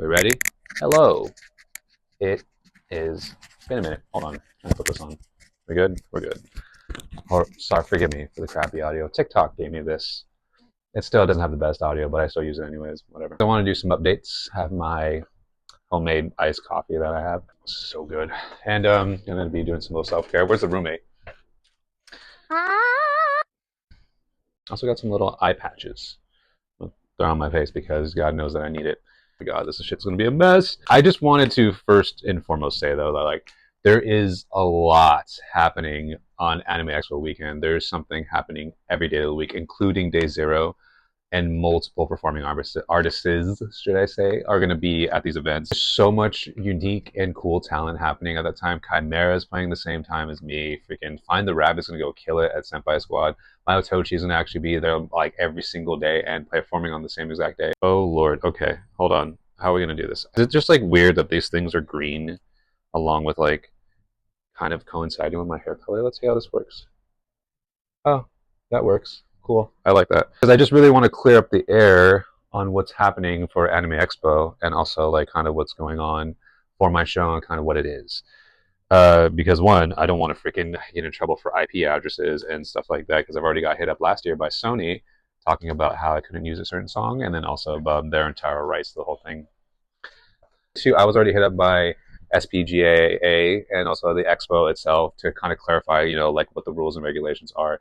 We ready? Hello. It is. Wait a minute. Hold on. Let me put this on. We good? We're good. Or sorry, forgive me for the crappy audio. TikTok gave me this. It still doesn't have the best audio, but I still use it anyways. Whatever. I want to do some updates. Have my homemade iced coffee that I have. So good. And I'm gonna be doing some little self care. Where's the roommate? Also got some little eye patches. They're on my face because God knows that I need it. God, this shit's gonna be a mess. I just wanted to first and foremost say though that like there is a lot happening on Anime Expo weekend. There's something happening every day of the week, including day zero, and multiple performing artists, should I say, are going to be at these events. There's so much unique and cool talent happening at that time. Chimera is playing the same time as me. Freaking Find the Rabbit's going to go kill it at Senpai Squad. Mayotochi is going to actually be there like every single day and performing on the same exact day. Oh Lord. Okay, hold on. How are we going to do this? Is it just like weird that these things are green along with like kind of coinciding with my hair color? Let's see how this works. Oh, that works. Cool. I like that. Because I just really want to clear up the air on what's happening for Anime Expo and also like kind of what's going on for my show and kind of what it is. Because one, I don't want to freaking get in trouble for IP addresses and stuff like that because I've already got hit up last year by Sony talking about how I couldn't use a certain song and then also about their entire rights to the whole thing. Two, I was already hit up by SPGAA and also the Expo itself to kind of clarify, you know, like what the rules and regulations are.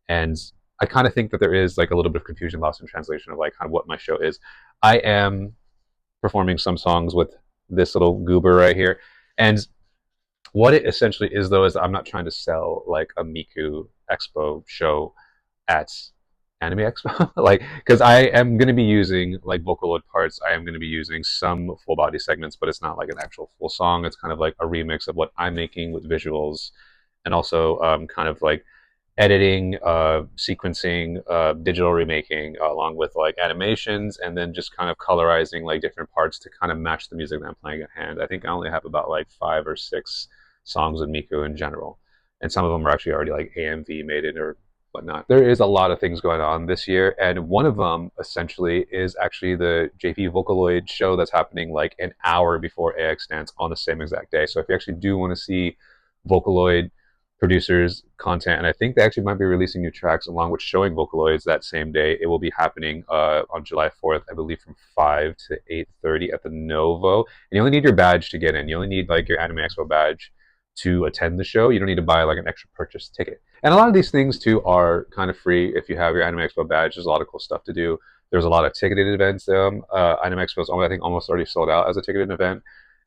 And I kind of think that there is like a little bit of confusion, lost in translation of like kind of what my show is. I am performing some songs with this little goober right here. And what it essentially is though is I'm not trying to sell like a Miku Expo show at Anime Expo. Like, because I am going to be using like Vocaloid parts. I am going to be using some full body segments, but it's not like an actual full song. It's kind of like a remix of what I'm making with visuals and also kind of like editing, sequencing, digital remaking, along with like animations, and then just kind of colorizing like different parts to kind of match the music that I'm playing at hand. I think I only have about like 5 or 6 songs with Miku in general, and some of them are actually already like AMV made it or whatnot. There is a lot of things going on this year, and one of them essentially is actually the JP Vocaloid show that's happening like an hour before AX Dance on the same exact day. So if you actually do want to see Vocaloid producers content, and I think they actually might be releasing new tracks along with showing Vocaloids that same day. It will be happening on July 4th, I believe, from 5 to 8:30 at the Novo. And you only need your badge to get in. You only need like your Anime Expo badge to attend the show. You don't need to buy like an extra purchase ticket. And a lot of these things too are kind of free if you have your Anime Expo badge. There's a lot of cool stuff to do. There's a lot of ticketed events. Anime Expo is, I think, almost already sold out as a ticketed event.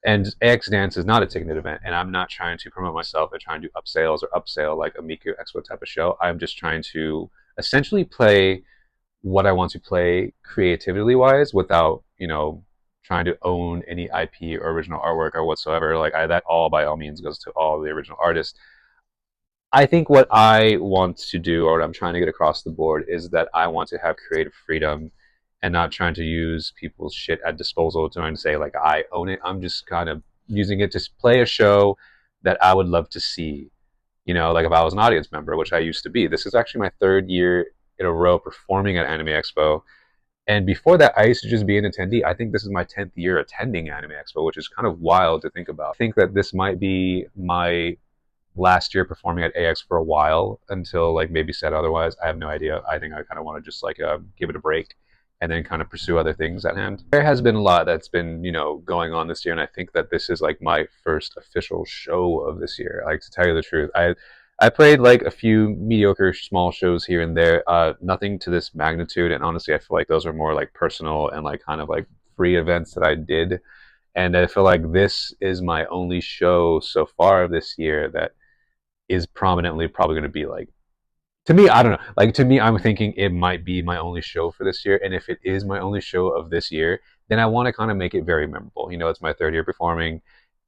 And AX Dance is not a ticketed event, and I'm not trying to promote myself and trying to do upsales or upsell like a Miku Expo type of show. I'm just trying to essentially play what I want to play creatively wise without, you know, trying to own any IP or original artwork or whatsoever. Like that all by all means goes to all the original artists. I think what I want to do, or what I'm trying to get across the board, is that I want to have creative freedom and not trying to use people's shit at disposal, trying to say, like, I own it. I'm just kind of using it to play a show that I would love to see. You know, like if I was an audience member, which I used to be. This is actually my 3rd year in a row performing at Anime Expo. And before that, I used to just be an attendee. I think this is my 10th year attending Anime Expo, which is kind of wild to think about. I think that this might be my last year performing at AX for a while until like maybe said otherwise. I have no idea. I think I kind of want to just like give it a break and then kind of pursue other things at hand. There has been a lot that's been, you know, going on this year, and I think that this is like my first official show of this year. Like, to tell you the truth, I played like a few mediocre small shows here and there, nothing to this magnitude, and honestly I feel like those are more like personal and like kind of like free events that I did. And I feel like this is my only show so far this year that is prominently probably going to be like, to me, I don't know, like to me I'm thinking it might be my only show for this year. And if it is my only show of this year, then I want to kind of make it very memorable. You know, it's my 3rd year performing,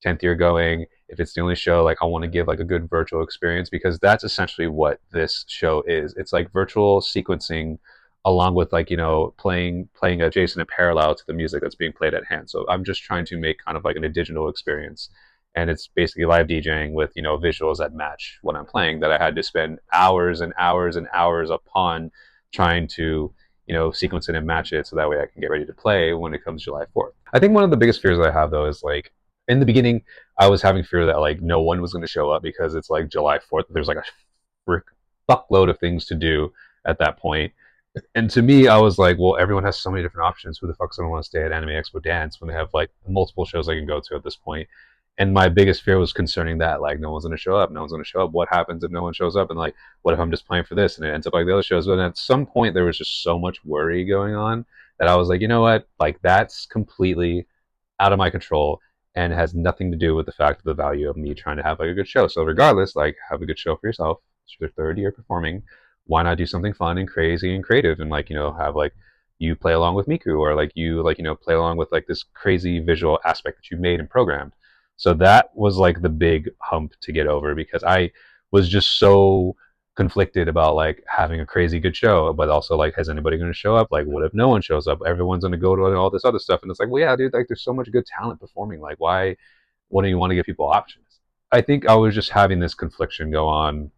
10th year going. If it's the only show, like I want to give like a good virtual experience, because that's essentially what this show is. It's like virtual sequencing along with like, you know, playing adjacent and parallel to the music that's being played at hand. So I'm just trying to make kind of like an digital experience, and it's basically live DJing with, you know, visuals that match what I'm playing, that I had to spend hours and hours and hours upon trying to, you know, sequence it and match it so that way I can get ready to play when it comes July 4th. I think one of the biggest fears that I have though is like in the beginning, I was having fear that like no one was going to show up because it's like July 4th. There's like a frick fuckload of things to do at that point. And to me, I was like, well, everyone has so many different options. Who the fuck's gonna want to stay at Anime Expo Dance when they have like multiple shows I can go to at this point? And my biggest fear was concerning that, like, no one's gonna show up. No one's gonna show up. What happens if no one shows up? And like, what if I'm just playing for this and it ends up like the other shows? But at some point, there was just so much worry going on that I was like, you know what? Like, that's completely out of my control and has nothing to do with the fact of the value of me trying to have like a good show. So regardless, like have a good show for yourself. It's your third year performing. Why not do something fun and crazy and creative and like, have like you play along with Miku or like you like, play along with like this crazy visual aspect that you made and programmed. So that was like the big hump to get over because I was just so conflicted about like having a crazy good show, but also like, has anybody going to show up? Like, what if no one shows up? Everyone's going to go to all this other stuff, and it's like, well, yeah, dude, like, there's so much good talent performing. Like, why wouldn't you want to give people options? I think I was just having this confliction go on,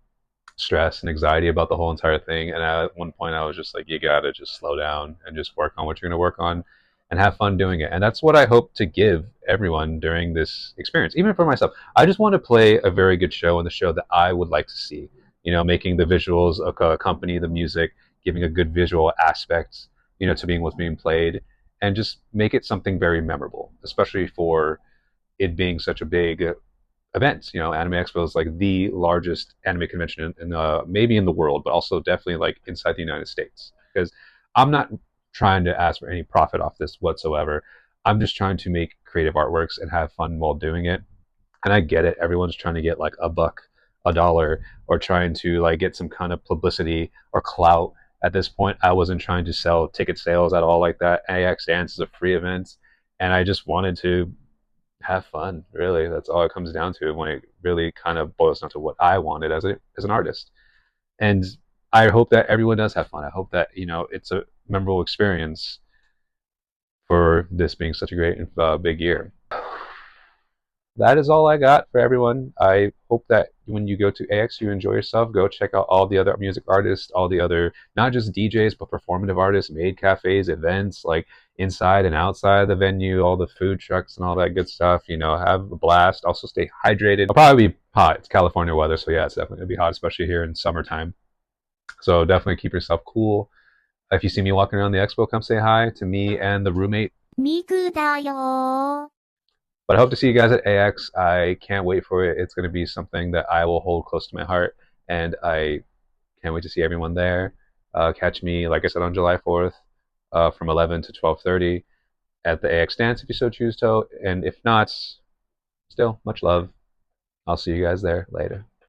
stress and anxiety about the whole entire thing. And at one point, I was just like, you gotta just slow down and just work on what you're going to work on and have fun doing it. And that's what I hope to give everyone during this experience, even for myself. I just want to play a very good show and the show that I would like to see. Making the visuals accompany the music, giving a good visual aspect, to being what's being played, and just make it something very memorable, especially for it being such a big events. Anime Expo is like the largest anime convention maybe in the world, but also definitely like inside the United States. Because I'm not trying to ask for any profit off this whatsoever. I'm just trying to make creative artworks and have fun while doing it. And I get it. Everyone's trying to get like a buck, a dollar, or trying to like get some kind of publicity or clout. At this point, I wasn't trying to sell ticket sales at all like that. AX Dance is a free event, and I just wanted to have fun. Really, that's all it comes down to when it really kind of boils down to what I wanted as an artist. And I hope that everyone does have fun. I hope that it's a memorable experience for this being such a great big year. That is all I got for everyone. I hope that when you go to AX, you enjoy yourself. Go check out all the other music artists, all the other, not just DJs, but performative artists, maid cafes, events, like inside and outside the venue, all the food trucks and all that good stuff. Have a blast. Also stay hydrated. It'll probably be hot. It's California weather, so yeah, it's definitely going to be hot, especially here in summertime. So definitely keep yourself cool. If you see me walking around the expo, come say hi to me and the roommate. 미kuだよ. But I hope to see you guys at AX. I can't wait for it. It's going to be something that I will hold close to my heart, and I can't wait to see everyone there. Catch me, like I said, on July 4th from 11 to 12:30 at the AX Dance if you so choose to. And if not, still, much love. I'll see you guys there later.